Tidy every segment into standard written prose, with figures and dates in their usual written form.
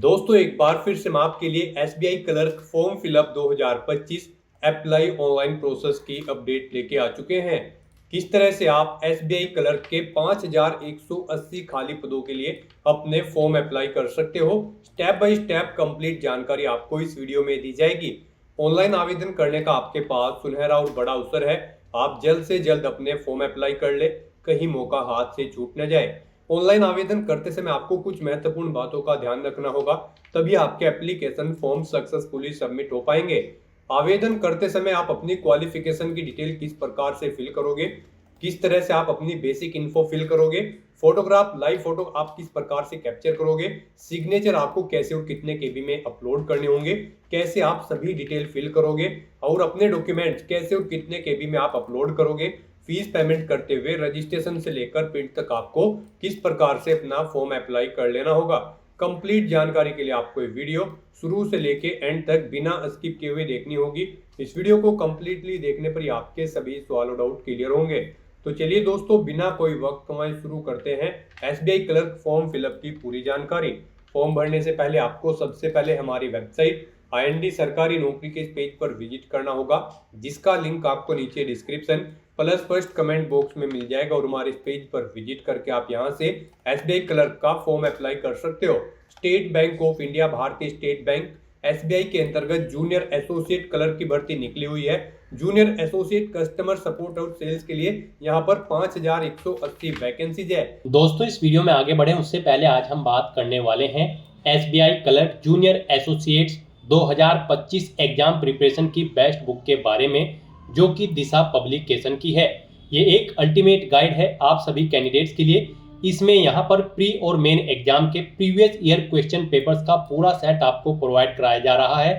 दोस्तों एक बार फिर से हम आपके लिए SBI clerk form fill up 2025 apply online process की अपडेट लेके आ चुके हैं। किस तरह से आप एसबीआई क्लर्क के 5180 खाली पदों के लिए अपने फॉर्म अप्लाई कर सकते हो, स्टेप बाय स्टेप कंप्लीट जानकारी आपको इस वीडियो में दी जाएगी। ऑनलाइन आवेदन करने का आपके पास सुनहरा और बड़ा अवसर है। आप जल्द से जल्द अपने फॉर्म अप्लाई कर ले, कहीं मौका हाथ से छूट न जाए। ऑनलाइन आवेदन करते समय आपको कुछ महत्वपूर्ण बातों का ध्यान रखना होगा, तभी आपके एप्लीकेशन फॉर्म सक्सेसफुली सबमिट हो पाएंगे। आवेदन करते समय आप अपनी क्वालिफिकेशन की डिटेल किस प्रकार से फिल करोगे, किस तरह से आप अपनी बेसिक इन्फो फिल करोगे, फोटोग्राफ लाइव फोटो आप किस प्रकार से कैप्चर करोगे, सिग्नेचर आपको कैसे और कितने केबी में अपलोड करने होंगे, कैसे आप सभी डिटेल फिल करोगे और अपने डॉक्यूमेंट्स कैसे और कितने केबी में आप अपलोड करोगे, फीस पेमेंट करते हुए रजिस्ट्रेशन से लेकर प्रिंट तक आपको किस प्रकार से अपना फॉर्म अप्लाई कर लेना होगा। कंप्लीट जानकारी के लिए आपको ये वीडियो शुरू से लेके एंड तक बिना स्किप किए हुए देखनी होगी। इस वीडियो को कंप्लीटली देखने पर ही आपके सभी सवाल और डाउट क्लियर होंगे। तो चलिए दोस्तों, बिना कोई वक्त गंवाए शुरू करते हैं एसबीआई क्लर्क फॉर्म फिलअप की पूरी जानकारी। फॉर्म भरने से पहले आपको सबसे पहले हमारी वेबसाइट आईएनडी सरकारी नौकरी के पेज पर विजिट करना होगा, जिसका लिंक आपको नीचे description plus first comment box में मिल जाएगा। और हमारे इस पेज पर विजिट करके आप यहां से एसबीआई क्लर्क का फॉर्म अप्लाई कर सकते हो। स्टेट बैंक ऑफ इंडिया, भारतीय स्टेट बैंक एसबीआई के अंतर्गत जूनियर एसोसिएट क्लर्क की भर्ती निकली हुई है। जूनियर एसोसिएट कस्टमर सपोर्ट और सेल्स के लिए यहाँ पर 5180 वैकेंसीज है। दोस्तों इस वीडियो में आगे बढ़े उससे पहले आज हम बात करने वाले हैं SBI clerk junior associates 2025 exam preparation की बेस्ट बुक के बारे में, जो कि दिशा पब्लिकेशन की है। ये एक अल्टीमेट गाइड है आप सभी कैंडिडेट्स के लिए। इसमें यहाँ पर प्री और मेन एग्जाम के प्रीवियस ईयर क्वेश्चन पेपर्स का पूरा सेट आपको प्रोवाइड कराया जा रहा है।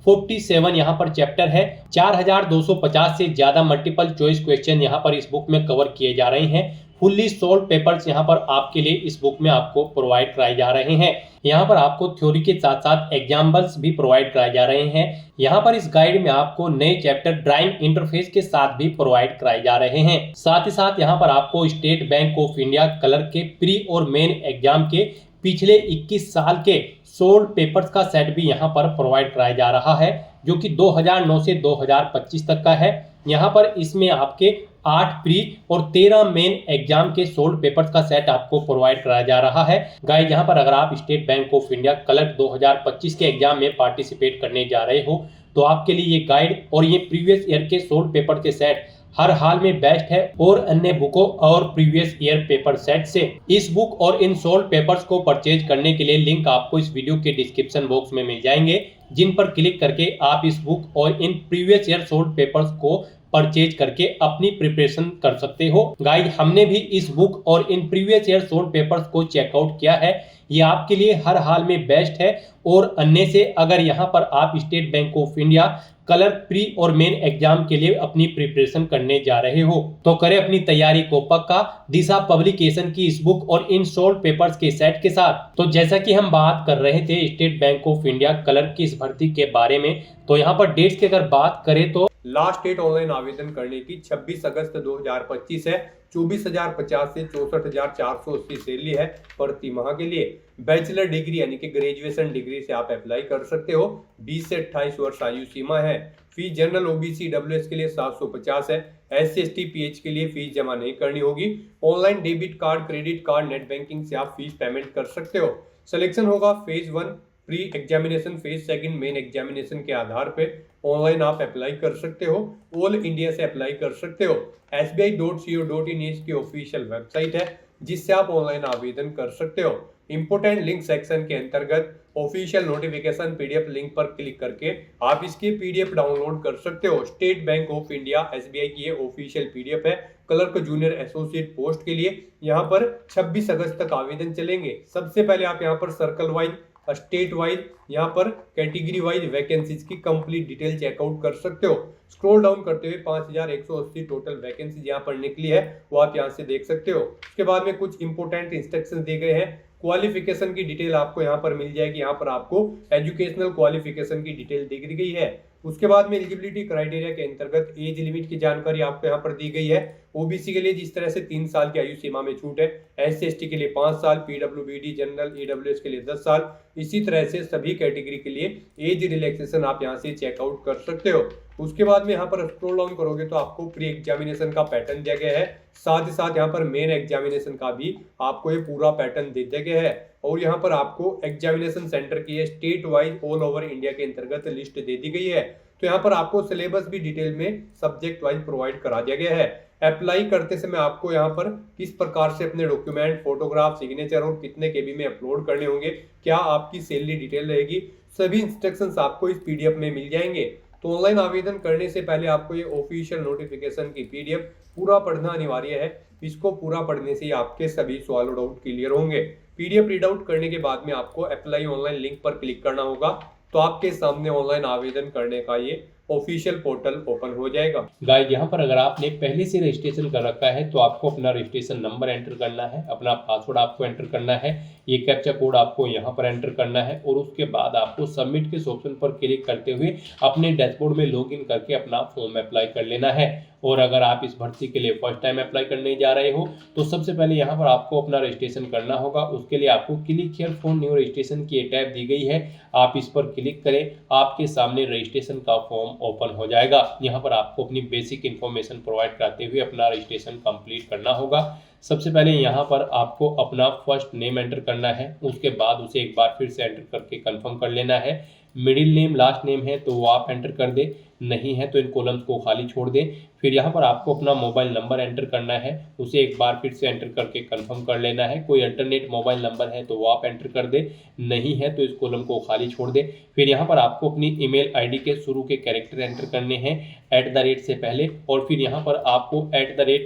47 यहाँ पर चैप्टर है, 4250 से ज्यादा मल्टीपल चॉइस क्वेश्चन यहाँ पर इस बुक में कवर किए जा रहे हैं। फुल्ली सोल्व पेपर्स यहाँ पर आपके लिए इस बुक में आपको प्रोवाइड कराए जा रहे हैं। यहाँ पर आपको थ्योरी के साथ साथ एग्जाम्पल्स भी प्रोवाइड कराए जा रहे हैं। यहाँ पर इस गाइड में आपको नए चैप्टर ड्राइंग इंटरफेस के साथ भी प्रोवाइड कराए जा रहे हैं। साथ ही साथ यहाँ पर आपको state bank of India clerk के प्री और मेन एग्जाम के पिछले 21 साल के सोल्ड पेपर्स का सेट भी यहाँ पर प्रोवाइड कराया जा रहा है, जो कि 2009 से 2025 तक का है। यहाँ पर इसमें आपके 8 प्री और 13 मेन एग्जाम के सोल्ड पेपर्स का सेट आपको प्रोवाइड कराया जा रहा है। गाइस यहाँ पर अगर आप state bank of India clerk 2025 के एग्जाम में पार्टिसिपेट करने जा रहे हो तो आपके लिए ये गाइड और ये प्रीवियस ईयर के सोल्ड पेपर के सेट हर हाल में बेस्ट है और अन्य बुकों और प्रीवियस ईयर पेपर सेट से। इस बुक और इन सोल्ड पेपर्स को परचेज करने के लिए लिंक आपको इस वीडियो के डिस्क्रिप्शन बॉक्स में मिल जाएंगे, जिन पर क्लिक करके आप इस बुक और in previous year sold papers को परचेज करके अपनी प्रिपरेशन कर सकते हो। गाइस हमने भी इस बुक और in previous year sold papers को चेकआउट किया है, ये आपके लिए हर हाल में बेस्ट है। और अन्य से अगर यहाँ पर आप state bank of India clerk pre और मेन एग्जाम के लिए अपनी प्रिपरेशन करने जा रहे हो तो करें अपनी तैयारी को पक्का दिशा पब्लिकेशन की इस बुक और इन सोल्ड पेपर्स के सेट के साथ। तो जैसा कि हम बात कर रहे थे state bank of India clerk की इस भर्ती के बारे में, तो यहाँ पर डेट्स की अगर बात करें तो लास्ट डेट ऑनलाइन आवेदन करने की 26 अगस्त 2025 है। 24,050 से 64,480 सैलरी है प्रति माह के लिए। बैचलर डिग्री यानी कि ग्रेजुएशन डिग्री से आप अप्लाई कर सकते हो। 20 से 28 वर्ष आयु सीमा है। फीस जनरल ओबीसी डब्ल्यूएस के लिए 750 है। SC ST PH के लिए फीस जमा नहीं करनी होगी। Online debit card, credit card, net banking से आप फीस पेमेंट कर सकते हो। सिलेक्शन होगा phase 1 pre examination, phase 2 main examination के आधार पे। ऑनलाइन आप अप्लाई कर सकते हो, ऑल इंडिया से अप्लाई कर सकते हो। sbi.co.in इसकी ऑफिशियल वेबसाइट है, जिससे आप ऑनलाइन आवेदन कर सकते हो। इंपोर्टेंट लिंक सेक्शन के अंतर्गत ऑफिशियल नोटिफिकेशन पीडीएफ लिंक पर क्लिक करके आप इसकी पीडीएफ डाउनलोड कर सकते हो। State bank of India SBI की ये ऑफिशियल पीडीएफ है क्लर्क जूनियर एसोसिएट पोस्ट के लिए। यहाँ पर 26 अगस्त तक आवेदन चलेंगे। सबसे पहले आप यहाँ पर सर्कल वाइज, स्टेट वाइज, यहाँ पर कैटेगरी वाइज वैकेंसीज की कंप्लीट डिटेल चेकआउट कर सकते हो। स्क्रॉल डाउन करते हुए 5180 टोटल वैकेंसीज यहाँ पर निकली है, वो आप यहाँ से देख सकते हो। उसके बाद में कुछ इंपोर्टेंट इंस्ट्रक्शंस दिए गए हैं। क्वालिफिकेशन की डिटेल आपको यहाँ पर मिल जाएगी। यहाँ पर आपको एजुकेशनल क्वालिफिकेशन की डिटेल दी गई है। उसके बाद में एलिजिबिलिटी क्राइटेरिया के अंतर्गत एज लिमिट की जानकारी आपको यहाँ पर दी गई है। ओबीसी के लिए जिस तरह से 3 साल की आयु सीमा में छूट है, SC/ST के लिए 5 साल, PWBD जनरल EWS के लिए 10 साल, इसी तरह से सभी कैटेगरी के लिए एज रिलैक्सेशन आप यहाँ से चेकआउट कर सकते हो। उसके बाद में यहाँ पर स्क्रॉल डाउन करोगे तो आपको प्री एग्जामिनेशन का पैटर्न दिया गया है, साथ ही साथ यहाँ पर मेन एग्जामिनेशन का भी आपको ये पूरा पैटर्न दे दिया गया है। और यहाँ पर आपको एग्जामिनेशन सेंटर की state wise all over India के अंतर्गत लिस्ट दे दी गई है। तो यहाँ पर आपको सिलेबस भी डिटेल में सब्जेक्ट वाइज प्रोवाइड करा दिया गया है। अप्लाई करते समय आपको यहाँ पर किस प्रकार से अपने डॉक्यूमेंट, फोटोग्राफ, सिग्नेचर और कितने केबी में अपलोड करने होंगे, क्या आपकी सैलरी डिटेल रहेगी, सभी इंस्ट्रक्शंस आपको इस पीडीएफ में मिल जाएंगे। तो ऑनलाइन आवेदन करने से पहले आपको ये ऑफिशियल नोटिफिकेशन की पीडीएफ पूरा पढ़ना अनिवार्य है। इसको पूरा पढ़ने से आपके सभी सवाल और डाउट क्लियर होंगे। पीडीएफ रीड आउट करने के बाद में आपको अप्लाई ऑनलाइन लिंक पर क्लिक करना होगा, तो आपके सामने ऑनलाइन आवेदन करने का ये ऑफिशियल पोर्टल ओपन हो जाएगा। गाइस, यहाँ पर अगर आपने पहले से रजिस्ट्रेशन कर रखा है तो आपको अपना रजिस्ट्रेशन नंबर एंटर करना है, अपना पासवर्ड आपको एंटर करना है, ये कैप्चा कोड आपको यहाँ पर एंटर करना है और उसके बाद आपको सबमिट के ऑप्शन पर क्लिक करते हुए अपने डैशबोर्ड में लॉगिन करके अपना फॉर्म अप्लाई कर लेना है। और अगर आप इस भर्ती के लिए फर्स्ट टाइम अप्लाई करने जा रहे हो तो सबसे पहले यहाँ पर आपको अपना रजिस्ट्रेशन करना होगा। उसके लिए आपको click here for new registration की टैब दी गई है, आप इस पर क्लिक करें, आपके सामने रजिस्ट्रेशन का फॉर्म ओपन हो जाएगा। यहाँ पर आपको अपनी बेसिक इन्फॉर्मेशन प्रोवाइड करते हुए अपना रजिस्ट्रेशन कंप्लीट करना होगा। सबसे पहले यहाँ पर आपको अपना फर्स्ट नेम एंटर करना है, उसके बाद उसे एक बार फिर से एंटर करके कंफर्म कर लेना है। मिडिल नेम, लास्ट नेम है तो वो आप एंटर कर दे, नहीं है तो इन कॉलम्स को खाली छोड़ दें। फिर यहाँ पर आपको अपना मोबाइल नंबर एंटर करना है, उसे एक बार फिर से एंटर करके कंफर्म कर लेना है। कोई अल्टरनेट मोबाइल नंबर है तो वो आप एंटर कर दे, नहीं है तो इस कॉलम को खाली छोड़ दे। फिर यहाँ पर आपको अपनी ईमेल आईडी के शुरू के कैरेक्टर एंटर करने हैं @ से पहले, और फिर यहाँ पर आपको @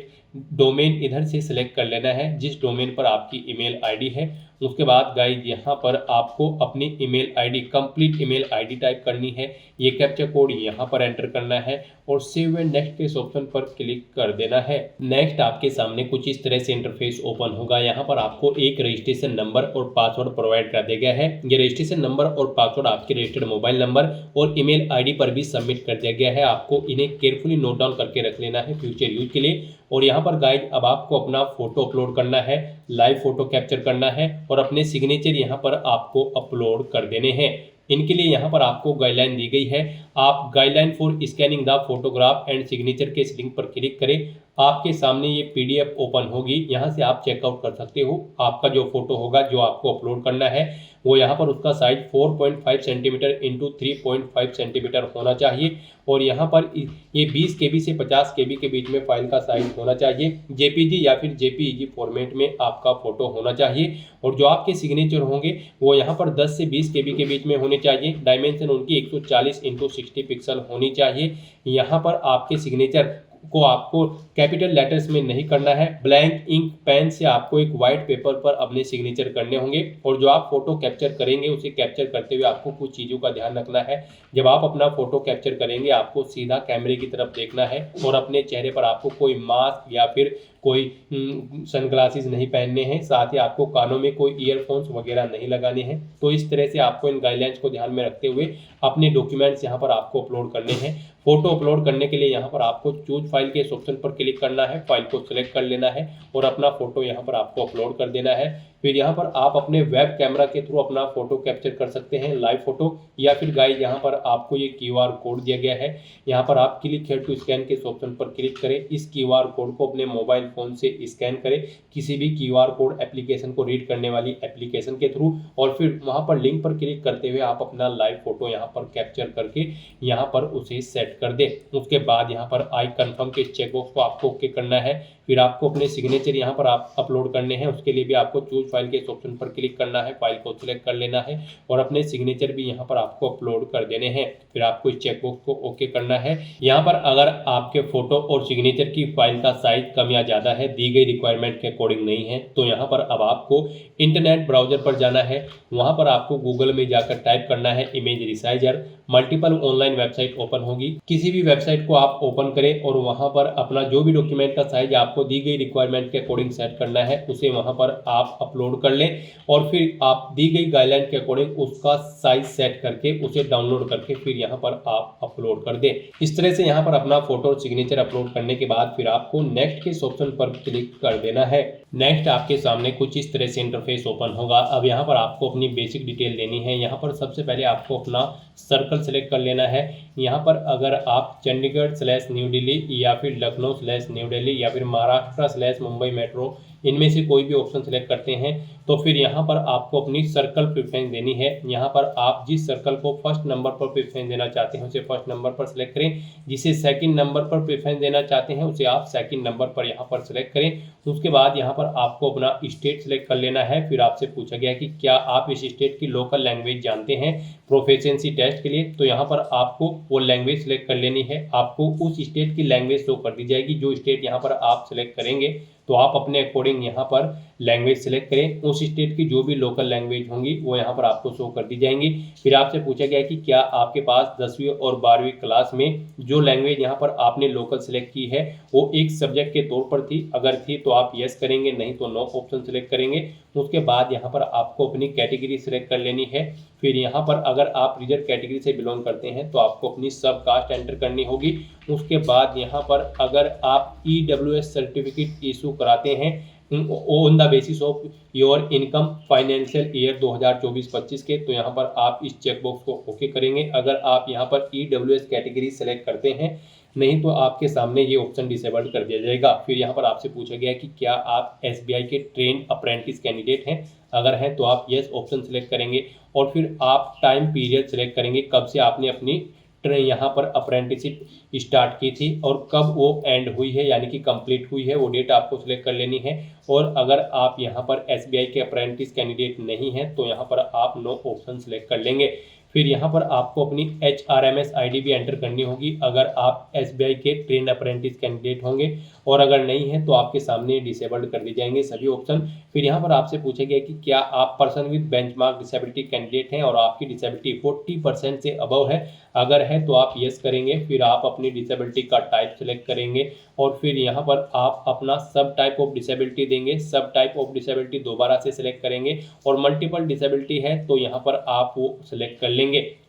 डोमेन इधर से सिलेक्ट कर लेना है जिस डोमेन पर आपकी ईमेल आईडी है। उसके बाद गाइस यहाँ पर आपको अपनी email ID, complete email ID type करनी है, ये कैप्चा कोड यहाँ पर एंटर करना है और सेव एंड नेक्स्ट के ऑप्शन पर क्लिक कर देना है। नेक्स्ट आपके सामने कुछ इस तरह से इंटरफेस ओपन होगा। यहाँ पर आपको एक रजिस्ट्रेशन नंबर और पासवर्ड प्रोवाइड कर दिया गया है। ये रजिस्ट्रेशन नंबर और पासवर्ड आपके रजिस्टर्ड मोबाइल नंबर और ईमेल आईडी पर भी सबमिट कर दिया गया है। आपको इन्हें केयरफुली नोट डाउन करके रख लेना है फ्यूचर यूज के लिए। और यहाँ पर गाइड अब आपको अपना फोटो अपलोड करना है, लाइव फोटो कैप्चर करना है और अपने सिग्नेचर यहाँ पर आपको अपलोड कर देने हैं। इनके लिए यहाँ पर आपको गाइडलाइन दी गई है, आप guideline for scanning the photograph and signature के इस लिंक पर क्लिक करें, आपके सामने ये पीडीएफ ओपन होगी। यहाँ से आप चेकआउट कर सकते हो। आपका जो फोटो होगा जो आपको अपलोड करना है वो यहाँ पर उसका साइज 4.5 सेंटीमीटर इंटू 3.5 सेंटीमीटर होना चाहिए और यहाँ पर ये 20 KB से 50 KB के बीच में फाइल का साइज होना चाहिए। JPG या फिर JPEG फॉर्मेट में आपका फोटो होना चाहिए और जो आपके सिग्नेचर होंगे वो यहाँ पर 10 से 20 KB के बीच में होने चाहिए। डायमेंशन उनकी 140 × 60 पिक्सल होनी चाहिए। यहाँ पर आपके सिग्नेचर को आपको कैपिटल लेटर्स में नहीं करना है, ब्लैंक इंक पेन से आपको एक वाइट पेपर पर अपने सिग्नेचर करने होंगे। और जो आप फोटो कैप्चर करेंगे उसे कैप्चर करते हुए आपको कुछ चीज़ों का ध्यान रखना है। जब आप अपना फोटो कैप्चर करेंगे आपको सीधा कैमरे की तरफ देखना है और अपने चेहरे पर आपको कोई मास्क या फिर कोई सनग्लासेस नहीं पहनने हैं, साथ ही आपको कानों में कोई ईयरफोन्स वगैरह नहीं लगाने हैं। तो इस तरह से आपको इन गाइडलाइंस को ध्यान में रखते हुए अपने डॉक्यूमेंट्स यहाँ पर आपको अपलोड करने हैं। फोटो अपलोड करने के लिए यहाँ पर आपको चूज फाइल के इस ऑप्शन पर क्लिक करना है, फाइल को सिलेक्ट कर लेना है और अपना फोटो यहाँ पर आपको अपलोड कर देना है। फिर यहाँ पर आप अपने वेब कैमरा के थ्रू अपना फोटो कैप्चर कर सकते हैं, लाइव फोटो, या फिर गाइस यहाँ पर आपको ये QR कोड दिया गया है। यहाँ पर आप क्लिक हियर टू स्कैन के ऑप्शन पर क्लिक करें, इस QR कोड को अपने मोबाइल फोन से स्कैन करें किसी भी QR कोड एप्लीकेशन को रीड करने वाली एप्लीकेशन के थ्रू और फिर वहाँ पर लिंक पर क्लिक करते हुए आप अपना लाइव फोटो यहाँ पर कैप्चर करके यहाँ पर उसे सेट कर दें। उसके बाद यहाँ पर आई कन्फर्म के चेकबॉक्स को आपको ओके करना है। फिर आपको अपने सिग्नेचर यहाँ पर आप अपलोड करने हैं, उसके लिए भी आपको चूज फाइल के इस ऑप्शन पर क्लिक करना है, फाइल को सिलेक्ट कर लेना है और अपने सिग्नेचर भी यहाँ पर आपको अपलोड कर देने हैं। फिर आपको इस चेकबॉक्स को ओके करना है। यहाँ पर अगर आपके फोटो और सिग्नेचर की फाइल का साइज कम या ज़्यादा ज़्यादा है, दी गई रिक्वायरमेंट के अकॉर्डिंग नहीं है। तो यहाँ पर अब आपको इंटरनेट ब्राउज़र पर जाना है, वहाँ पर आपको गूगल में जाकर टाइप करना है image resizer. Multiple online website open होगी, किसी भी वेबसाइट को आप ओपन करें और वहाँ पर अपना जो भी डॉक्यूमेंट का साइज आपको दी गई रिक्वायरमेंट के अकॉर्डिंग सेट करना है उसे वहाँ पर आप अपलोड कर लें और फिर आप दी गई गाइडलाइन के अकॉर्डिंग उसका साइज सेट करके उसे डाउनलोड करके फिर यहाँ पर आप अपलोड कर दें। इस तरह से यहाँ पर अपना फोटो और सिग्नेचर अपलोड करने के बाद फिर आपको नेक्स्ट के इस ऑप्शन पर क्लिक कर देना है। नेक्स्ट आपके सामने कुछ इस तरह से इंटरफेस ओपन होगा। अब यहाँ पर आपको अपनी बेसिक डिटेल देनी है। यहाँ पर सबसे पहले आपको अपना सर्कल सेलेक्ट कर लेना है। यहाँ पर अगर आप चंडीगढ़ / न्यू दिल्ली या फिर लखनऊ / न्यू दिल्ली या फिर महाराष्ट्र / मुंबई मेट्रो इनमें से कोई भी ऑप्शन सेलेक्ट करते हैं तो फिर यहाँ पर आपको अपनी सर्कल प्रेफरेंस देनी है। यहाँ पर आप जिस सर्कल को फर्स्ट नंबर पर प्रेफरेंस देना चाहते हैं उसे फर्स्ट नंबर पर सेलेक्ट करें, जिसे सेकंड नंबर पर प्रेफरेंस देना चाहते हैं उसे आप सेकंड नंबर पर यहाँ पर सेलेक्ट करें। उसके बाद यहाँ पर आपको अपना स्टेट सेलेक्ट कर लेना है। फिर आपसे पूछा गया कि क्या आप इस स्टेट की लोकल लैंग्वेज जानते हैं प्रोफिशिएंसी टेस्ट के लिए, तो यहाँ पर आपको वो लैंग्वेज सेलेक्ट कर लेनी है। आपको उस स्टेट की लैंग्वेज शो कर दी जाएगी। जो स्टेट यहाँ पर आप सेलेक्ट करेंगे तो आप अपने अकॉर्डिंग यहाँ पर लैंग्वेज सेलेक्ट करें। उस स्टेट की जो भी लोकल लैंग्वेज होंगी वो यहाँ पर आपको शो कर दी जाएंगी। फिर आपसे पूछा गया कि क्या आपके पास 10वीं और 12वीं क्लास में जो लैंग्वेज यहाँ पर आपने लोकल सेलेक्ट की है वो एक सब्जेक्ट के तौर पर थी, अगर थी तो आप यस करेंगे, नहीं तो नो ऑप्शन सेलेक्ट करेंगे। उसके बाद यहाँ पर आपको अपनी कैटेगरी सेलेक्ट कर लेनी है। फिर यहाँ पर अगर आप रिजर्व कैटेगरी से बिलोंग करते हैं तो आपको अपनी सब कास्ट एंटर करनी होगी। उसके बाद यहाँ पर अगर आप EWS सर्टिफिकेट इशू कराते हैं on the basis of your income financial year 2024-25 के, तो यहाँ पर आप इस चेकबॉक्स को ओके करेंगे। अगर आप यहाँ पर EWS कैटेगरी सेलेक्ट करते हैं, नहीं तो आपके सामने ये ऑप्शन डिसेबल्ड कर दिया जाएगा। फिर यहाँ पर आपसे पूछा गया कि क्या आप SBI के ट्रेन अप्रेंटिस कैंडिडेट हैं, अगर हैं तो आप यस ऑप्शन सेलेक्ट करेंगे और फिर आप टाइम पीरियड सेलेक्ट करेंगे, कब से आपने अपनी यहाँ पर अप्रेंटिसशिप स्टार्ट की थी और कब वो एंड हुई है यानी कि कंप्लीट हुई है, वो डेट आपको सिलेक्ट कर लेनी है। और अगर आप यहाँ पर SBI के अप्रेंटिस कैंडिडेट नहीं हैं तो यहाँ पर आप नो ऑप्शन सेलेक्ट कर लेंगे। फिर यहाँ पर आपको अपनी HRMS ID भी एंटर करनी होगी अगर आप SBI के ट्रेन अप्रेंटिस कैंडिडेट होंगे, और अगर नहीं है तो आपके सामने डिसेबल्ड कर दी जाएंगे सभी ऑप्शन। फिर यहाँ पर आपसे पूछा गया कि क्या आप person with benchmark disability candidate हैं और आपकी डिसेबिलिटी 40% से अबव है, अगर है तो आप यस करेंगे। फिर आप अपनी डिसेबिलिटी का टाइप सेलेक्ट करेंगे और फिर यहाँ पर आप अपना सब टाइप ऑफ डिसेबिलिटी देंगे। सब टाइप ऑफ डिसेबिलिटी दोबारा से सिलेक्ट करेंगे और मल्टीपल डिसेबिलिटी है तो यहाँ पर आप वो सिलेक्ट कर लेंगे।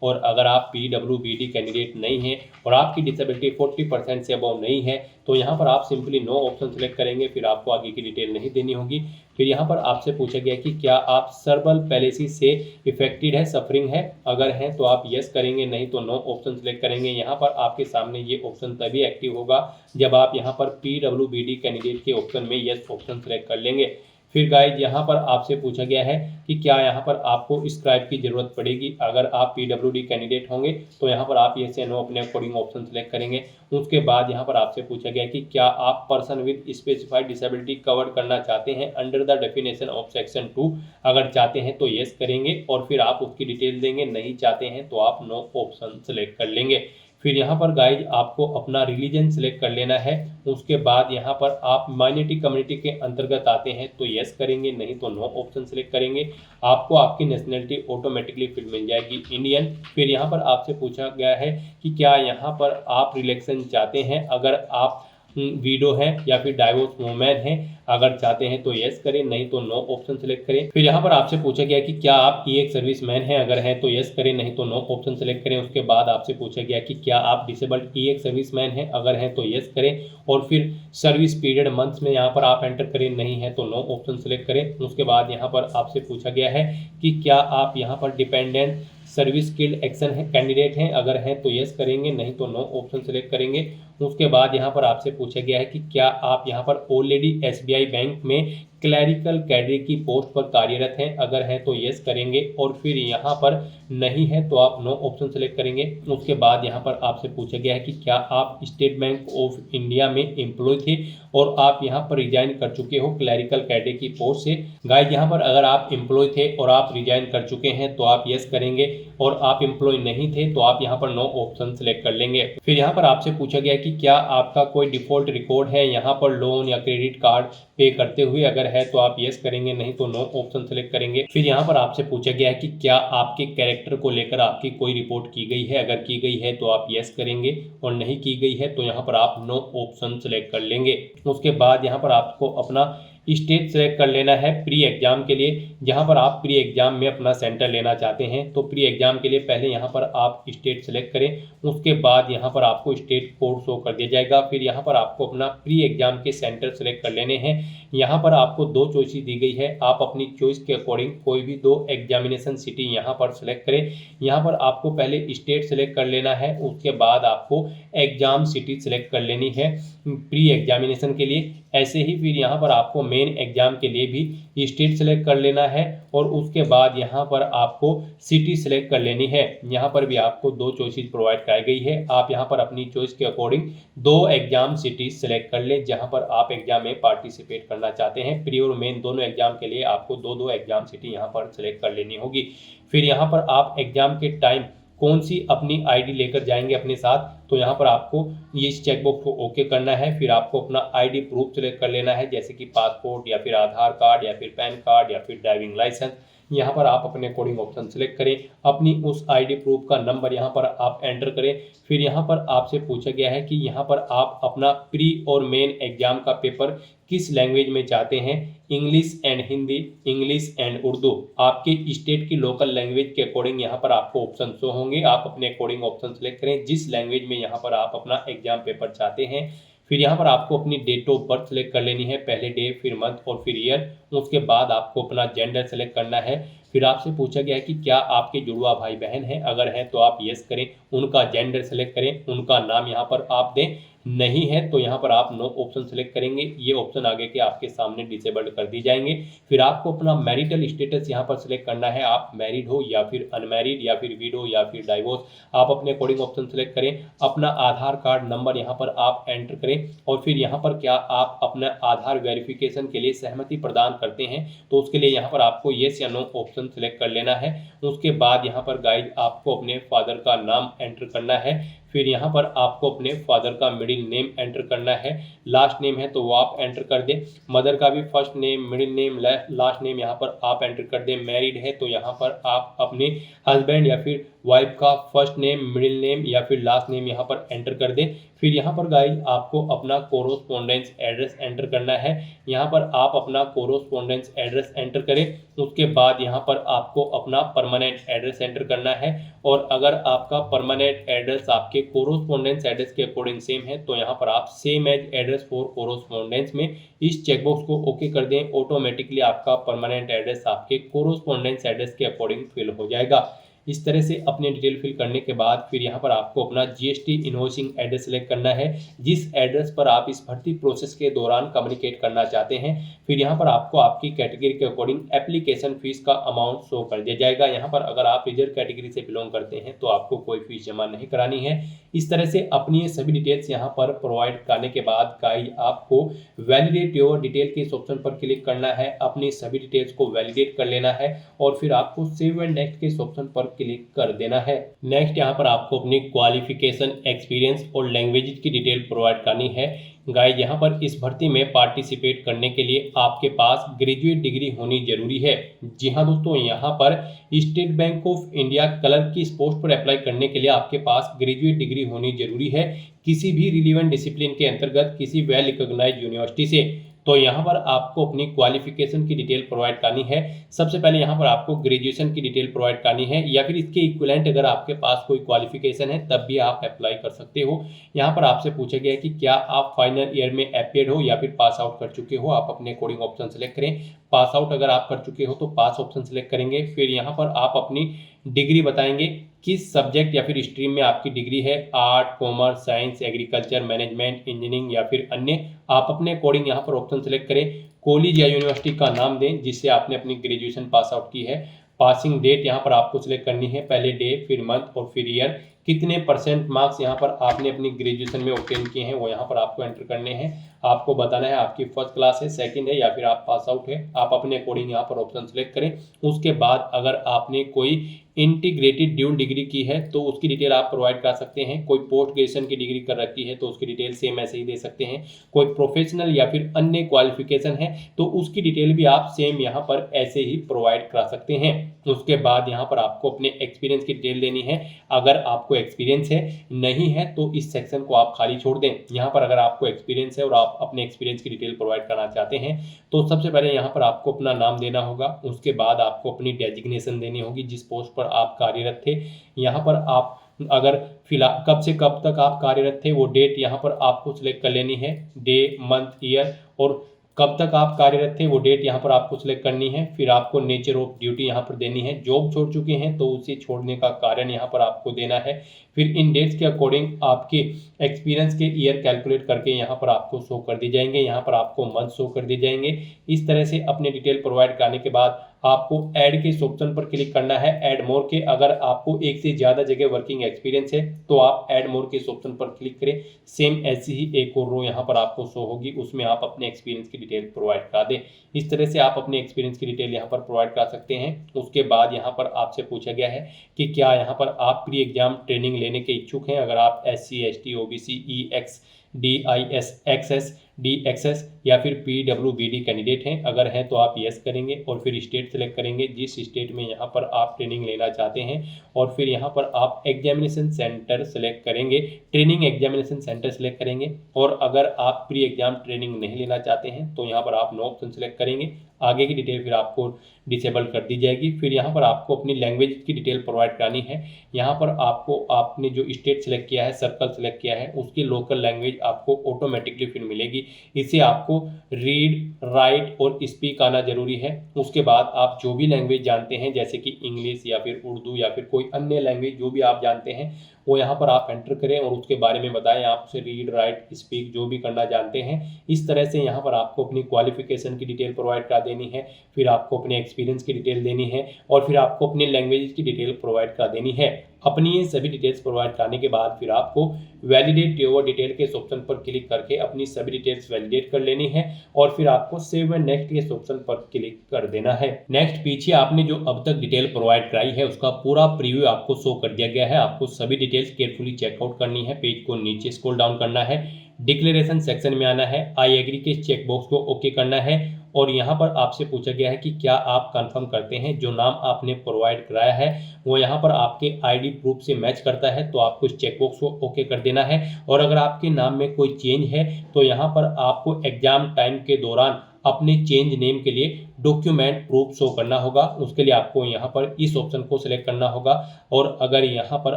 और अगर आप PWBD कैंडिडेट नहीं हैं और आपकी डिसेबिलिटी 40% से अबव नहीं है तो यहाँ पर आप सिंपली नो ऑप्शन सेलेक्ट करेंगे। फिर आपको आगे की डिटेल नहीं देनी होगी। फिर यहाँ पर आपसे पूछा गया कि क्या आप सर्बल पैलेसी से इफेक्टेड है, सफरिंग है, अगर हैं तो आप यस करेंगे, नहीं तो नो ऑप्शन सेलेक्ट करेंगे। यहाँ पर आपके सामने ये ऑप्शन तभी एक्टिव होगा जब आप यहाँ पर PWBD कैंडिडेट के ऑप्शन में यस ऑप्शन सेलेक्ट कर लेंगे। फिर गाइज यहाँ पर आपसे पूछा गया है कि क्या यहाँ पर आपको स्क्राइब की ज़रूरत पड़ेगी, अगर आप PWD कैंडिडेट होंगे तो यहाँ पर आप यस या नो अपने अकॉर्डिंग ऑप्शन सेलेक्ट करेंगे। उसके बाद यहाँ पर आपसे पूछा गया कि क्या आप person with specified disability cover करना चाहते हैं under the definition of section 2, अगर चाहते हैं तो यस करेंगे और फिर आप उसकी डिटेल देंगे, नहीं चाहते हैं तो आप नो ऑप्शन सेलेक्ट कर लेंगे। फिर यहाँ पर गाइज आपको अपना रिलीजन सेलेक्ट कर लेना है। उसके बाद यहाँ पर आप माइनॉरिटी कम्युनिटी के अंतर्गत आते हैं तो यस करेंगे, नहीं तो नो ऑप्शन सेलेक्ट करेंगे। आपको आपकी नेशनलिटी ऑटोमेटिकली फिल मिल जाएगी इंडियन। फिर यहाँ पर आपसे पूछा गया है कि क्या यहाँ पर आप रिलेक्शन चाहते हैं, अगर आप वीडो है या फिर डाइवोर्स वुमेन है, अगर चाहते हैं तो यस करें, नहीं तो नो ऑप्शन सेलेक्ट करें। फिर यहाँ पर आपसे पूछा गया कि क्या आप EX सर्विसमैन हैं, अगर हैं तो यस करें, नहीं तो नो ऑप्शन सेलेक्ट करें। उसके बाद आपसे पूछा गया कि क्या आप डिसेबल्ड EX सर्विसमैन हैं, अगर हैं तो यस करें और फिर सर्विस पीरियड मंथ्स में यहाँ पर आप एंटर करें, नहीं है तो नो ऑप्शन सेलेक्ट करें। उसके बाद यहाँ पर आपसे पूछा गया है कि क्या आप यहाँ पर डिपेंडेंट सर्विस स्किल्ड एक्शन है कैंडिडेट हैं, अगर हैं तो यस करेंगे, नहीं तो नो ऑप्शन सेलेक्ट करेंगे। उसके बाद यहाँ पर आपसे पूछा गया है कि क्या आप यहाँ पर ऑलरेडी SBI बैंक में क्लैरिकल कैडरे की पोस्ट पर कार्यरत हैं, अगर है तो यस करेंगे और फिर यहाँ पर नहीं है तो आप नो ऑप्शन सेलेक्ट करेंगे। उसके बाद यहाँ पर आपसे पूछा गया है कि क्या आप स्टेट बैंक ऑफ इंडिया में एम्प्लॉय थे और आप यहाँ पर रिजाइन कर चुके हो क्लैरिकल कैडरे की पोस्ट से। गाइस यहाँ पर अगर आप एम्प्लॉय थे और आप रिजाइन कर चुके हैं तो आप यस करेंगे और आप एम्प्लॉय नहीं थे तो आप यहाँ पर नो ऑप्शन सेलेक्ट कर लेंगे। फिर यहाँ पर आपसे पूछा गया कि क्या आपका कोई डिफॉल्ट रिकॉर्ड है यहाँ पर लोन या क्रेडिट कार्ड पे करते हुए, अगर है तो आप यस करेंगे, नहीं तो नो ऑप्शन सेलेक्ट करेंगे। फिर यहाँ पर आपसे पूछा गया है कि क्या आपके कैरेक्टर को लेकर आपकी कोई रिपोर्ट की गई है, अगर की गई है तो आप यस करेंगे और नहीं की गई है तो यहाँ पर आप नो ऑप्शन सेलेक्ट कर लेंगे। उसके बाद यहाँ पर आपको अपना स्टेट सेलेक्ट कर लेना है प्री एग्जाम के लिए। जहां पर आप प्री एग्जाम में अपना सेंटर लेना चाहते हैं तो प्री एग्जाम के लिए पहले यहां पर आप स्टेट सेलेक्ट करें, उसके बाद यहां पर आपको स्टेट कोड शो कर दिया जाएगा। फिर यहां पर आपको अपना प्री एग्जाम के सेंटर सेलेक्ट कर लेने हैं। यहां पर आपको दो चॉइसेस दी गई है, आप अपनी चॉइस के अकॉर्डिंग कोई भी दो एग्जामिनेशन सिटी यहां पर सेलेक्ट करें। यहां पर आपको पहले स्टेट सेलेक्ट कर लेना है, उसके बाद आपको एग्जाम सिटी सेलेक्ट कर लेनी है प्री एग्जामिनेशन के लिए। ऐसे ही फिर यहाँ पर आपको मेन एग्जाम के लिए भी स्टेट सेलेक्ट कर लेना है और उसके बाद यहाँ पर आपको सिटी सेलेक्ट कर लेनी है। यहाँ पर भी आपको दो चॉइसेस प्रोवाइड कराई गई है, आप यहाँ पर अपनी चॉइस के अकॉर्डिंग दो एग्जाम सिटी सेलेक्ट कर ले जहाँ पर आप एग्जाम में पार्टिसिपेट करना चाहते हैं। प्री और मेन दोनों एग्जाम के लिए आपको दो दो एग्जाम सिटी यहाँ पर सेलेक्ट कर लेनी होगी। फिर यहाँ पर आप एग्जाम के टाइम कौन सी अपनी आईडी लेकर जाएंगे अपने साथ, तो यहाँ पर आपको ये इस चेकबॉक्स को ओके करना है। फिर आपको अपना आईडी प्रूफ सेलेक्ट कर लेना है, जैसे कि पासपोर्ट या फिर आधार कार्ड या फिर पैन कार्ड या फिर ड्राइविंग लाइसेंस। यहाँ पर आप अपने अकॉर्डिंग ऑप्शन सेलेक्ट करें, अपनी उस आईडी प्रूफ का नंबर यहाँ पर आप एंटर करें। फिर यहाँ पर आपसे पूछा गया है कि यहाँ पर आप अपना प्री और मेन एग्जाम का पेपर किस लैंग्वेज में चाहते हैं, English and Hindi, English and Urdu. आपके स्टेट की लोकल लैंग्वेज के अकॉर्डिंग यहाँ पर आपको ऑप्शन शो होंगे, आप अपने अकॉर्डिंग ऑप्शन सेलेक्ट करें जिस लैंग्वेज में यहाँ पर आप अपना एग्जाम पेपर चाहते हैं। फिर यहाँ पर आपको अपनी डेट ऑफ बर्थ सेलेक्ट कर लेनी है, पहले डे फिर मंथ और फिर ईयर। उसके बाद आपको अपना जेंडर सेलेक्ट करना है। फिर आपसे पूछा गया है कि क्या आपके जुड़वा भाई बहन हैं, अगर हैं तो आप यस करें, उनका जेंडर सेलेक्ट करें, उनका नाम यहाँ पर आप दें, नहीं है तो यहाँ पर आप नो ऑप्शन सेलेक्ट करेंगे। ये ऑप्शन आगे के आपके सामने डिसेबल्ड कर दी जाएंगे। फिर आपको अपना मैरिटल स्टेटस यहाँ पर सेलेक्ट करना है, आप मैरिड हो या फिर अनमैरिड या फिर विडो या फिर डाइवोर्स, आप अपने अकॉर्डिंग ऑप्शन सेलेक्ट करें। अपना आधार कार्ड नंबर यहाँ पर आप एंटर करें और फिर यहाँ पर क्या आप अपना आधार वेरिफिकेशन के लिए सहमति प्रदान करते हैं, तो उसके लिए यहाँ पर आपको येस या नो ऑप्शन सेलेक्ट कर लेना है। उसके बाद यहाँ पर गाइड आपको अपने फादर का नाम एंटर करना है। फिर यहाँ पर आपको अपने फादर का मिडिल नेम एंटर करना है, लास्ट नेम है तो वो आप एंटर कर दें। मदर का भी first name, middle name, last name यहाँ पर आप एंटर कर दें। मैरिड है तो यहाँ पर आप अपने हस्बैंड या फिर वाइफ का फर्स्ट नेम, मिडिल नेम या फिर लास्ट नेम यहाँ पर एंटर कर दें। फिर यहाँ पर गाइस आपको अपना कोरोस्पोंडेंस एड्रेस एंटर करना है, यहाँ पर आप अपना कोरोस्पोंडेंस एड्रेस एंटर करें। उसके बाद यहाँ पर आपको अपना परमानेंट एड्रेस एंटर करना है और अगर आपका परमानेंट एड्रेस आपके कोरोस्पोंडेंस एड्रेस के अकॉर्डिंग सेम है तो यहाँ पर आप same as address for correspondence में इस चेकबॉक्स को ओके कर दें। ऑटोमेटिकली आपका परमानेंट एड्रेस आपके कोरोस्पोंडेंस एड्रेस के अकॉर्डिंग फिल हो जाएगा। इस तरह से अपने डिटेल फिल करने के बाद फिर यहाँ पर आपको अपना जीएसटी इनवॉइसिंग एड्रेस सेलेक्ट करना है, जिस एड्रेस पर आप इस भर्ती प्रोसेस के दौरान कम्युनिकेट करना चाहते हैं। फिर यहाँ पर आपको आपकी कैटेगरी के अकॉर्डिंग एप्लीकेशन फीस का अमाउंट शो कर दिया जाएगा। यहाँ पर अगर आप रिजर्व कैटेगरी से बिलोंग करते हैं तो आपको कोई फीस जमा नहीं करानी है। इस तरह से अपनी ये सभी डिटेल्स यहाँ पर प्रोवाइड करने के बाद गाइड आपको वैलिडेट योर डिटेल के इस ऑप्शन पर क्लिक करना है, अपनी सभी डिटेल्स को वैलिडेट कर लेना है और फिर आपको सेव एंड नेक्स्ट के इस ऑप्शन पर क्लिक कर देना है। नेक्स्ट यहाँ पर आपको अपनी क्वालिफिकेशन, एक्सपीरियंस और लैंग्वेज की डिटेल प्रोवाइड करनी है। गाइस यहाँ पर इस भर्ती में पार्टिसिपेट करने के लिए आपके पास ग्रेजुएट डिग्री होनी जरूरी है। जी हाँ दोस्तों, यहाँ पर state bank of India clerk की इस पोस्ट पर अप्लाई करने के लिए आपके पास ग्रेजुएट डिग्री होनी जरूरी है, किसी भी रिलीवेंट डिसिप्लिन के अंतर्गत किसी वेल रिकॉग्नाइज्ड यूनिवर्सिटी से। तो यहाँ पर आपको अपनी क्वालिफिकेशन की डिटेल प्रोवाइड करनी है। सबसे पहले यहाँ पर आपको ग्रेजुएशन की डिटेल प्रोवाइड करनी है या फिर इसके इक्विवेलेंट अगर आपके पास कोई क्वालिफिकेशन है तब भी आप अप्लाई कर सकते हो। यहाँ पर आपसे पूछा गया है कि क्या आप फाइनल ईयर में अपियर्ड हो या फिर पास आउट कर चुके हो, आप अपने अकॉर्डिंग ऑप्शन सेलेक्ट करें। पास आउट अगर आप कर चुके हो तो पास ऑप्शन सेलेक्ट करेंगे। फिर यहाँ पर आप अपनी डिग्री बताएंगे, किस सब्जेक्ट या फिर स्ट्रीम में आपकी डिग्री है, art, commerce, science, agriculture, management, engineering या फिर अन्य। आप अपने अकॉर्डिंग यहाँ पर ऑप्शन सेलेक्ट करें। कॉलेज या यूनिवर्सिटी का नाम दें जिससे आपने अपनी ग्रेजुएशन पास आउट की है। पासिंग डेट यहाँ पर आपको सिलेक्ट करनी है, पहले डे, फिर मंथ और फिर ईयर। कितने परसेंट मार्क्स यहाँ पर आपने अपनी ग्रेजुएशन में ऑब्टेन किए हैं वो यहाँ पर आपको एंटर करने हैं। आपको बताना है आपकी फर्स्ट क्लास है, सेकंड है या फिर आप पास आउट है। आप अपने अकॉर्डिंग यहाँ पर ऑप्शन सेलेक्ट करें। उसके बाद अगर आपने कोई इंटीग्रेटेड ड्यूल डिग्री की है तो उसकी डिटेल आप प्रोवाइड कर सकते हैं। कोई पोस्ट ग्रेजुएशन की डिग्री कर रखी है तो उसकी डिटेल सेम ऐसे ही दे सकते हैं। कोई प्रोफेशनल या फिर अन्य क्वालिफिकेशन है तो उसकी डिटेल भी आप सेम यहाँ पर ऐसे ही प्रोवाइड करा सकते हैं। उसके बाद यहाँ पर आपको अपने एक्सपीरियंस की डिटेल देनी है। अगर आपको एक्सपीरियंस है, नहीं है तो इस सेक्शन को आप खाली छोड़ दें। यहाँ पर अगर आपको एक्सपीरियंस है और आप अपने एक्सपीरियंस की डिटेल प्रोवाइड करना चाहते हैं तो सबसे पहले यहाँ पर आपको अपना नाम देना होगा। उसके बाद आपको अपनी डेजिग्नेशन देनी होगी, जिस पोस्ट पर आप कार्यरत थे। यहाँ पर आप अगर फिलहाल कब से कब तक आप कार्यरत थे वो डेट यहाँ पर आपको सिलेक्ट कर लेनी है, डे, मंथ, ईयर, और कब तक आप कार्यरत थे वो डेट यहाँ पर आपको सिलेक्ट करनी है। फिर आपको नेचर ऑफ ड्यूटी यहाँ पर देनी है। जॉब छोड़ चुके हैं तो उसे छोड़ने का कारण यहाँ पर आपको देना है। फिर इन डेट्स के अकॉर्डिंग आपके एक्सपीरियंस के ईयर कैलकुलेट करके यहाँ पर आपको शो कर दी जाएंगे, यहाँ पर आपको मंथ शो कर दिए जाएंगे। इस तरह से अपने डिटेल प्रोवाइड करने के बाद आपको ऐड के इस ऑप्शन पर क्लिक करना है, ऐड मोर के। अगर आपको एक से ज़्यादा जगह वर्किंग एक्सपीरियंस है तो आप ऐड मोर के इस ऑप्शन पर क्लिक करें। सेम ऐसी ही एक और रो यहाँ पर आपको शो होगी, उसमें आप अपने एक्सपीरियंस की डिटेल प्रोवाइड करा दें। इस तरह से आप अपने एक्सपीरियंस की डिटेल यहाँ पर प्रोवाइड कर सकते हैं। उसके बाद यहाँ पर आपसे पूछा गया है कि क्या यहाँ पर आप प्री एग्जाम ट्रेनिंग लेने के इच्छुक हैं। अगर आप SC, ST, OBC, EX, DIS, XS, DXS या फिर PWBD कैंडिडेट हैं, अगर हैं तो आप यस करेंगे और फिर स्टेट सेलेक्ट करेंगे जिस स्टेट में यहाँ पर आप ट्रेनिंग लेना चाहते हैं, और फिर यहाँ पर आप एग्जामिनेशन सेंटर सेलेक्ट करेंगे, ट्रेनिंग एग्जामिनेशन सेंटर सेलेक्ट करेंगे। और अगर आप प्री एग्जाम ट्रेनिंग नहीं लेना चाहते हैं तो यहाँ पर आप नो ऑप्शन सेलेक्ट करेंगे। आगे की डिटेल फिर आपको डिसेबल कर दी जाएगी। फिर यहाँ पर आपको अपनी लैंग्वेज की डिटेल प्रोवाइड करानी है। यहाँ पर आपको आपने जो स्टेट सेलेक्ट किया है, सर्कल सेलेक्ट किया है, उसकी लोकल लैंग्वेज आपको ऑटोमेटिकली फिर मिलेगी। इसे आपको रीड, राइट और स्पीक आना जरूरी है। उसके बाद आप जो भी लैंग्वेज जानते हैं जैसे कि इंग्लिश या फिर उर्दू या फिर कोई अन्य लैंग्वेज जो भी आप जानते हैं वो यहाँ पर आप एंटर करें और उसके बारे में बताएं। आप उसे रीड, राइट, स्पीक जो भी करना जानते हैं। इस तरह से यहाँ पर आपको अपनी क्वालिफिकेशन की डिटेल प्रोवाइड करा देनी है, फिर आपको अपने एक्सपीरियंस की डिटेल देनी है और फिर आपको अपनी लैंग्वेज की डिटेल प्रोवाइड करा देनी है। अपनी ये सभी डिटेल्स प्रोवाइड कराने के बाद फिर आपको वैलिडेट योर डिटेल के इस ऑप्शन पर क्लिक करके अपनी सभी डिटेल्स वैलिडेट कर लेनी है और फिर आपको सेव एंड नेक्स्ट के इस ऑप्शन पर क्लिक कर देना है। नेक्स्ट, पीछे आपने जो अब तक डिटेल प्रोवाइड कराई है उसका पूरा प्रीव्यू आपको शो कर दिया गया है। आपको सभी डिटेल्स केयरफुली चेकआउट करनी है, पेज को नीचे स्क्रॉल डाउन करना है, डिक्लेरेशन सेक्शन में आना है, आई एग्री के चेक बॉक्स को ओके करना है और यहाँ पर आपसे पूछा गया है कि क्या आप कंफर्म करते हैं जो नाम आपने प्रोवाइड कराया है वो यहाँ पर आपके आईडी प्रूफ से मैच करता है, तो आपको इस चेक बॉक्स को ओके कर देना है। और अगर आपके नाम में कोई चेंज है तो यहाँ पर आपको एग्जाम टाइम के दौरान अपने चेंज नेम के लिए डॉक्यूमेंट प्रूफ शो करना होगा। उसके लिए आपको यहाँ पर इस ऑप्शन को सिलेक्ट करना होगा और अगर यहाँ पर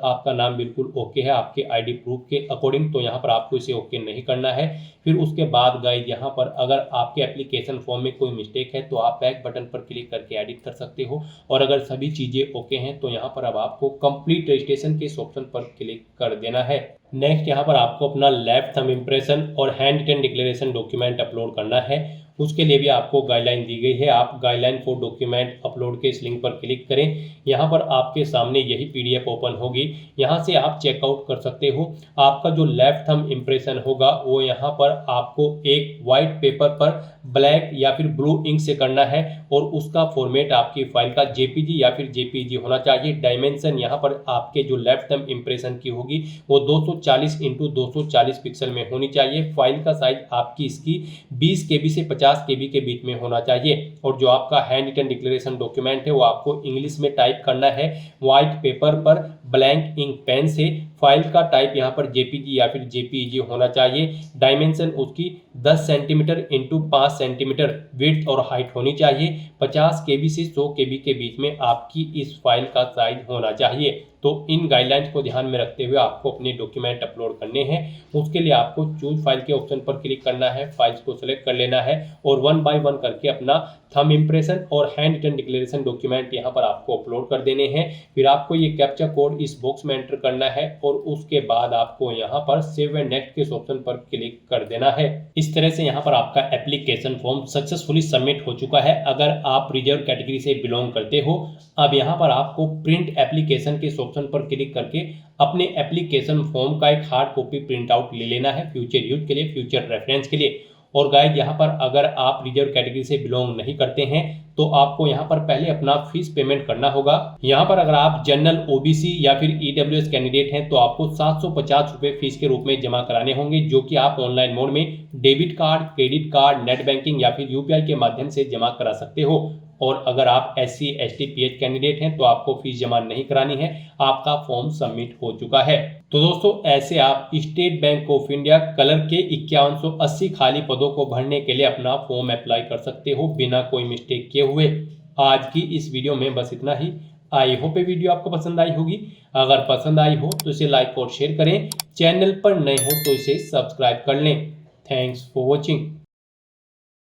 आपका नाम बिल्कुल ओके है आपके आईडी प्रूफ के अकॉर्डिंग तो यहाँ पर आपको इसे ओके नहीं करना है। फिर उसके बाद गाइस यहाँ पर अगर आपके एप्लीकेशन फॉर्म में कोई मिस्टेक है तो आप बैक बटन पर क्लिक करके एडिट कर सकते हो और अगर सभी चीज़ें ओके हैं तो यहाँ पर अब आपको कंप्लीट रजिस्ट्रेशन के इस ऑप्शन पर क्लिक कर देना है। नेक्स्ट, यहाँ पर आपको अपना लेफ्ट थंब इम्प्रेशन और handwritten declaration document upload करना है। उसके लिए भी आपको गाइडलाइन दी गई है। आप गाइडलाइन फॉर डॉक्यूमेंट अपलोड के इस लिंक पर क्लिक करें। यहाँ पर आपके सामने यही PDF ओपन होगी, यहाँ से आप चेकआउट कर सकते हो। आपका जो लेफ्ट थंब इम्प्रेशन होगा वो यहाँ पर आपको एक वाइट पेपर पर ब्लैक या फिर ब्लू इंक से करना है और उसका फॉर्मेट आपकी फाइल का JPG या फिर JPEG होना चाहिए। डायमेंशन यहाँ पर आपके जो लेफ्ट थंब इम्प्रेशन की होगी वो 240 × 240 पिक्सल में होनी चाहिए। फाइल का साइज आपकी इसकी 20 KB से 50 KB के बीच में होना चाहिए और जो आपका हैंड रिटन डिक्लेरेशन डॉक्यूमेंट है वो आपको इंग्लिश में टाइप करना है व्हाइट पेपर पर ब्लैंक इंक पेन से। फाइल का टाइप यहाँ पर JPG या फिर JPEG होना चाहिए। डायमेंशन उसकी 10 सेंटीमीटर × 5 सेंटीमीटर विड्थ और हाइट होनी चाहिए। 50 KB से 100 KB के बीच में आपकी इस फाइल का साइज होना चाहिए। तो इन गाइडलाइंस को ध्यान में रखते हुए आपको अपने डॉक्यूमेंट अपलोड करने हैं। उसके लिए आपको चूज फाइल के ऑप्शन पर क्लिक करना है, फाइल्स को सिलेक्ट कर लेना है और 1 बाय 1 करके अपना थंब इम्प्रेशन और हैंड रिटन डिक्लेरेशन डॉक्यूमेंट यहाँ पर आपको अपलोड कर देने हैं। फिर आपको ये कैप्चा कोड इस बॉक्स में एंटर करना है और उसके बाद आपको यहाँ पर सेव एंड नेक्स्ट के ऑप्शन पर क्लिक कर देना है। इस तरह से यहाँ पर आपका एप्लीकेशन फॉर्म सक्सेसफुली सबमिट हो चुका है। अगर आप रिजर्व कैटेगरी से बिलोंग करते हो, अब यहाँ पर आपको प्रिंट एप्लीकेशन के ऑप्शन पर क्लिक करके अपने एप्लीकेशन फॉर्म का एक हार्ड कॉपी प्रिंट आउट ले लेना है फ्यूचर यूज के लिए, फ्यूचर रेफरेंस के लिए। और गाइस यहाँ पर अगर आप रिजर्व कैटेगरी से बिलोंग नहीं करते हैं तो आपको यहाँ पर पहले अपना फीस पेमेंट करना होगा। यहाँ पर अगर आप जनरल, ओबीसी या फिर ईडब्ल्यूएस कैंडिडेट हैं तो आपको 750 रुपये फीस के रूप में जमा कराने होंगे, जो कि आप ऑनलाइन मोड में debit card, credit card, net banking या फिर यूपीआई के माध्यम से जमा करा सकते हो। और अगर आप SC, ST, PH कैंडिडेट हैं तो आपको फीस जमा नहीं करानी है, आपका फॉर्म सबमिट हो चुका है। तो दोस्तों ऐसे आप state bank of India colour के 5180 खाली पदों को भरने के लिए अपना फॉर्म अप्लाई कर सकते हो बिना कोई मिस्टेक किए हुए। आज की इस वीडियो में बस इतना ही। आई होप ये वीडियो आपको पसंद आई होगी। अगर पसंद आई हो तो इसे लाइक और शेयर करें। चैनल पर नए हो तो इसे सब्सक्राइब कर लें। Thanks for watching.